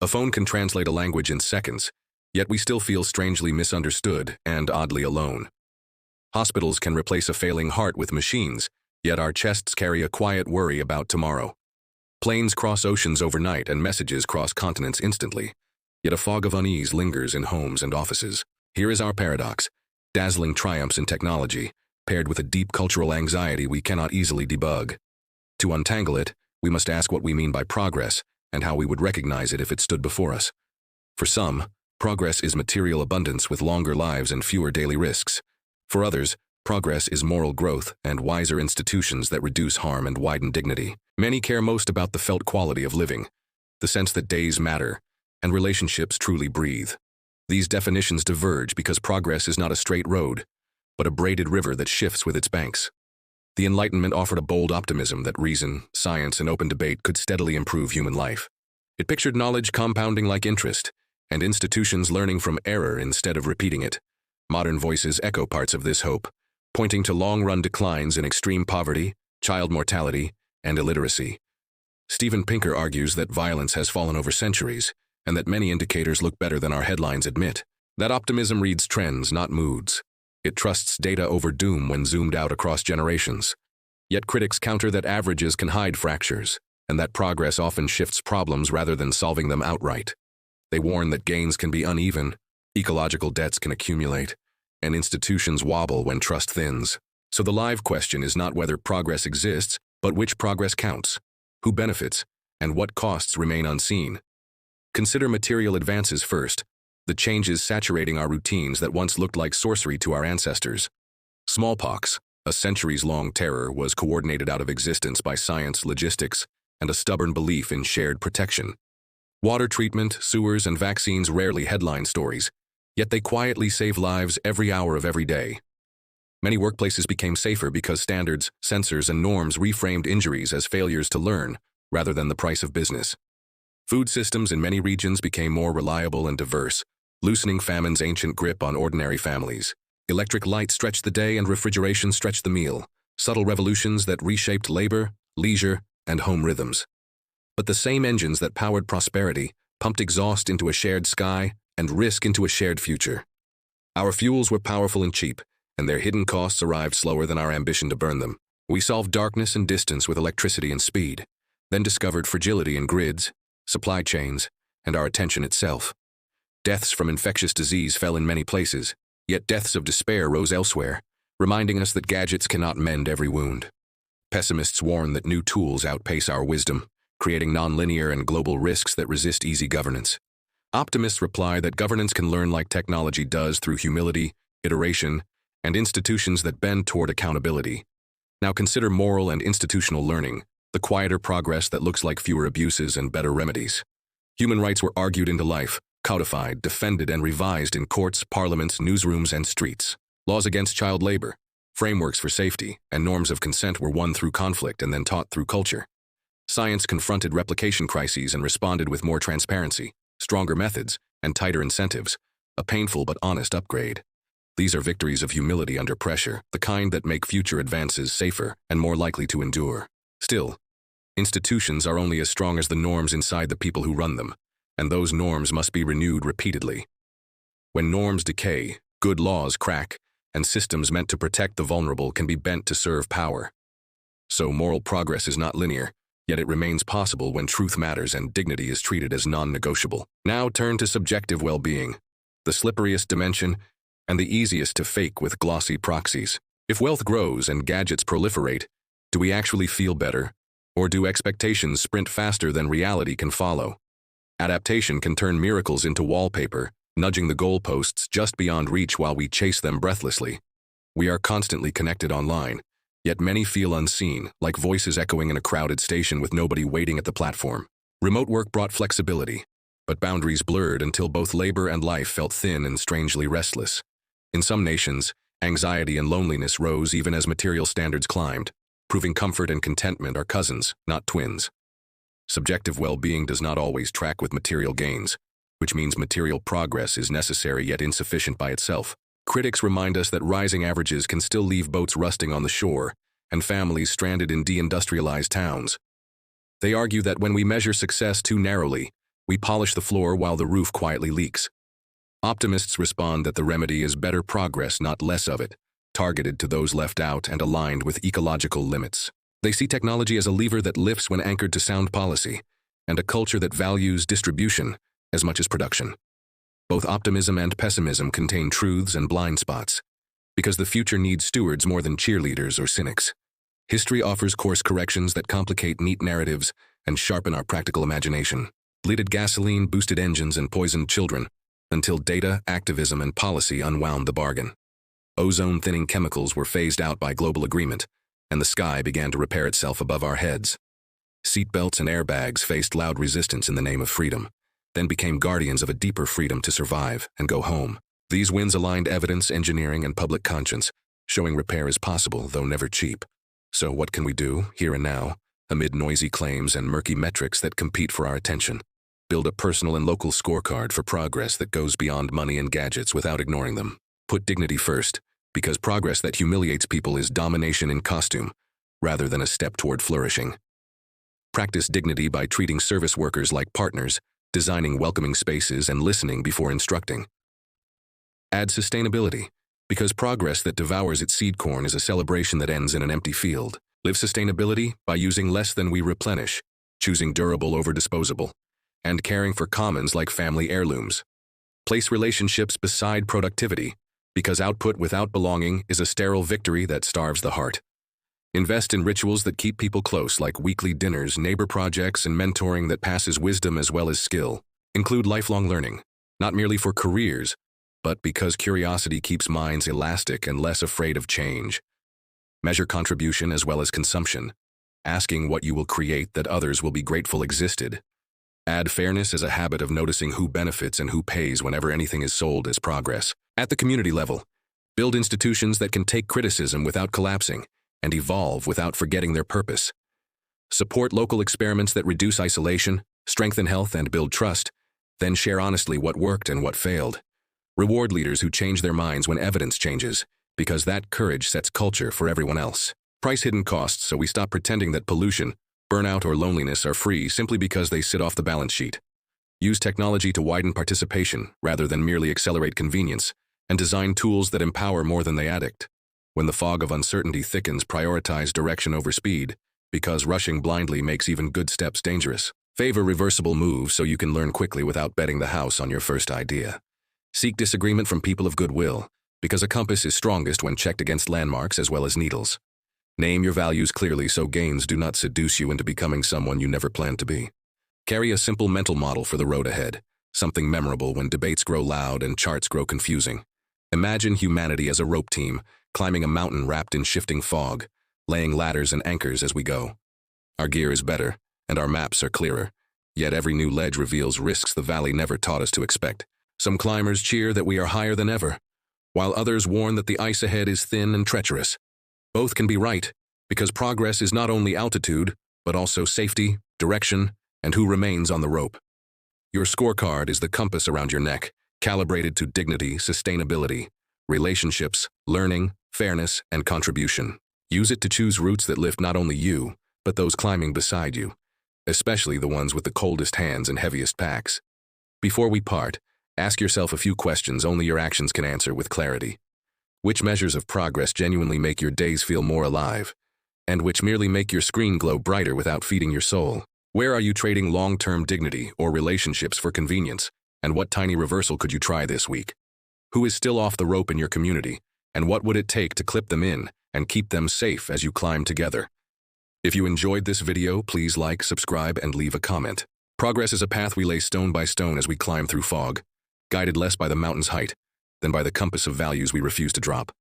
A phone can translate a language in seconds, yet we still feel strangely misunderstood and oddly alone. Hospitals can replace a failing heart with machines, yet our chests carry a quiet worry about tomorrow. Planes cross oceans overnight and messages cross continents instantly, yet a fog of unease lingers in homes and offices. Here is our paradox: dazzling triumphs in technology, paired with a deep cultural anxiety we cannot easily debug. To untangle it, we must ask what we mean by progress and how we would recognize it if it stood before us. For some, progress is material abundance with longer lives and fewer daily risks. For others, progress is moral growth and wiser institutions that reduce harm and widen dignity. Many care most about the felt quality of living, the sense that days matter, and relationships truly breathe. These definitions diverge because progress is not a straight road, but a braided river that shifts with its banks. The Enlightenment offered a bold optimism that reason, science, and open debate could steadily improve human life. It pictured knowledge compounding like interest, and institutions learning from error instead of repeating it. Modern voices echo parts of this hope, pointing to long-run declines in extreme poverty, child mortality, and illiteracy. Steven Pinker argues that violence has fallen over centuries, and that many indicators look better than our headlines admit. That optimism reads trends, not moods. It trusts data over doom when zoomed out across generations. Yet critics counter that averages can hide fractures, and that progress often shifts problems rather than solving them outright. They warn that gains can be uneven, ecological debts can accumulate, and institutions wobble when trust thins. So the live question is not whether progress exists, but which progress counts, who benefits, and what costs remain unseen. Consider material advances first, the changes saturating our routines that once looked like sorcery to our ancestors. Smallpox, a centuries-long terror, was coordinated out of existence by science, logistics, and a stubborn belief in shared protection. Water treatment, sewers, and vaccines rarely headline stories, yet they quietly save lives every hour of every day. Many workplaces became safer because standards, sensors, and norms reframed injuries as failures to learn, rather than the price of business. Food systems in many regions became more reliable and diverse, loosening famine's ancient grip on ordinary families. Electric light stretched the day and refrigeration stretched the meal, subtle revolutions that reshaped labor, leisure, and home rhythms. But the same engines that powered prosperity pumped exhaust into a shared sky and risk into a shared future. Our fuels were powerful and cheap, and their hidden costs arrived slower than our ambition to burn them. We solved darkness and distance with electricity and speed, then discovered fragility in grids, supply chains, and our attention itself. Deaths from infectious disease fell in many places, yet deaths of despair rose elsewhere, reminding us that gadgets cannot mend every wound. Pessimists warn that new tools outpace our wisdom, creating nonlinear and global risks that resist easy governance. Optimists reply that governance can learn like technology does through humility, iteration, and institutions that bend toward accountability. Now consider moral and institutional learning, the quieter progress that looks like fewer abuses and better remedies. Human rights were argued into life, codified, defended, and revised in courts, parliaments, newsrooms, and streets. Laws against child labor, frameworks for safety, and norms of consent were won through conflict and then taught through culture. Science confronted replication crises and responded with more transparency, stronger methods, and tighter incentives, a painful but honest upgrade. These are victories of humility under pressure, the kind that make future advances safer and more likely to endure. Still, institutions are only as strong as the norms inside the people who run them, and those norms must be renewed repeatedly. When norms decay, good laws crack, and systems meant to protect the vulnerable can be bent to serve power. So moral progress is not linear, yet it remains possible when truth matters and dignity is treated as non-negotiable. Now turn to subjective well-being, the slipperiest dimension and the easiest to fake with glossy proxies. If wealth grows and gadgets proliferate, do we actually feel better? Or do expectations sprint faster than reality can follow? Adaptation can turn miracles into wallpaper, nudging the goalposts just beyond reach while we chase them breathlessly. We are constantly connected online, yet many feel unseen, like voices echoing in a crowded station with nobody waiting at the platform. Remote work brought flexibility, but boundaries blurred until both labor and life felt thin and strangely restless. In some nations, anxiety and loneliness rose even as material standards climbed, proving comfort and contentment are cousins, not twins. Subjective well-being does not always track with material gains, which means material progress is necessary yet insufficient by itself. Critics remind us that rising averages can still leave boats rusting on the shore and families stranded in deindustrialized towns. They argue that when we measure success too narrowly, We polish the floor while the roof quietly leaks. Optimists respond that the remedy is better progress, not less of it, targeted to those left out and aligned with ecological limits. They see technology as a lever that lifts when anchored to sound policy, and a culture that values distribution as much as production. Both optimism and pessimism contain truths and blind spots, because the future needs stewards more than cheerleaders or cynics. History offers course corrections that complicate neat narratives and sharpen our practical imagination. Bleeded gasoline, boosted engines, and poisoned children, until data, activism, and policy unwound the bargain. Ozone-thinning chemicals were phased out by global agreement, and the sky began to repair itself above our heads. Seatbelts and airbags faced loud resistance in the name of freedom, then became guardians of a deeper freedom to survive and go home. These wins aligned evidence, engineering, and public conscience, showing repair is possible, though never cheap. So what can we do, here and now, amid noisy claims and murky metrics that compete for our attention? Build a personal and local scorecard for progress that goes beyond money and gadgets without ignoring them. Put dignity first, because progress that humiliates people is domination in costume, rather than a step toward flourishing. Practice dignity by treating service workers like partners, designing welcoming spaces, and listening before instructing. Add sustainability, because progress that devours its seed corn is a celebration that ends in an empty field. Live sustainability by using less than we replenish, choosing durable over disposable, and caring for commons like family heirlooms. Place relationships beside productivity, because output without belonging is a sterile victory that starves the heart. Invest in rituals that keep people close, like weekly dinners, neighbor projects, and mentoring that passes wisdom as well as skill. Include lifelong learning, not merely for careers, but because curiosity keeps minds elastic and less afraid of change. Measure contribution as well as consumption, asking what you will create that others will be grateful existed. Add fairness as a habit of noticing who benefits and who pays whenever anything is sold as progress. At the community level, build institutions that can take criticism without collapsing and evolve without forgetting their purpose. Support local experiments that reduce isolation, strengthen health, and build trust, then share honestly what worked and what failed. Reward leaders who change their minds when evidence changes, because that courage sets culture for everyone else. Price hidden costs so we stop pretending that pollution, burnout, or loneliness are free simply because they sit off the balance sheet. Use technology to widen participation rather than merely accelerate convenience, and design tools that empower more than they addict. When the fog of uncertainty thickens, prioritize direction over speed, because rushing blindly makes even good steps dangerous. Favor reversible moves so you can learn quickly without betting the house on your first idea. Seek disagreement from people of goodwill, because a compass is strongest when checked against landmarks as well as needles. Name your values clearly so gains do not seduce you into becoming someone you never planned to be. Carry a simple mental model for the road ahead, something memorable when debates grow loud and charts grow confusing. Imagine humanity as a rope team, climbing a mountain wrapped in shifting fog, laying ladders and anchors as we go. Our gear is better, and our maps are clearer, yet every new ledge reveals risks the valley never taught us to expect. Some climbers cheer that we are higher than ever, while others warn that the ice ahead is thin and treacherous. Both can be right, because progress is not only altitude, but also safety, direction, and who remains on the rope. Your scorecard is the compass around your neck, calibrated to dignity, sustainability, relationships, learning, fairness, and contribution. Use it to choose routes that lift not only you, but those climbing beside you, especially the ones with the coldest hands and heaviest packs. Before we part, ask yourself a few questions only your actions can answer with clarity. Which measures of progress genuinely make your days feel more alive, and which merely make your screen glow brighter without feeding your soul? Where are you trading long-term dignity or relationships for convenience, and what tiny reversal could you try this week? Who is still off the rope in your community, and what would it take to clip them in and keep them safe as you climb together? If you enjoyed this video, please like, subscribe, and leave a comment. Progress is a path we lay stone by stone as we climb through fog, guided less by the mountain's height than by the compass of values we refuse to drop.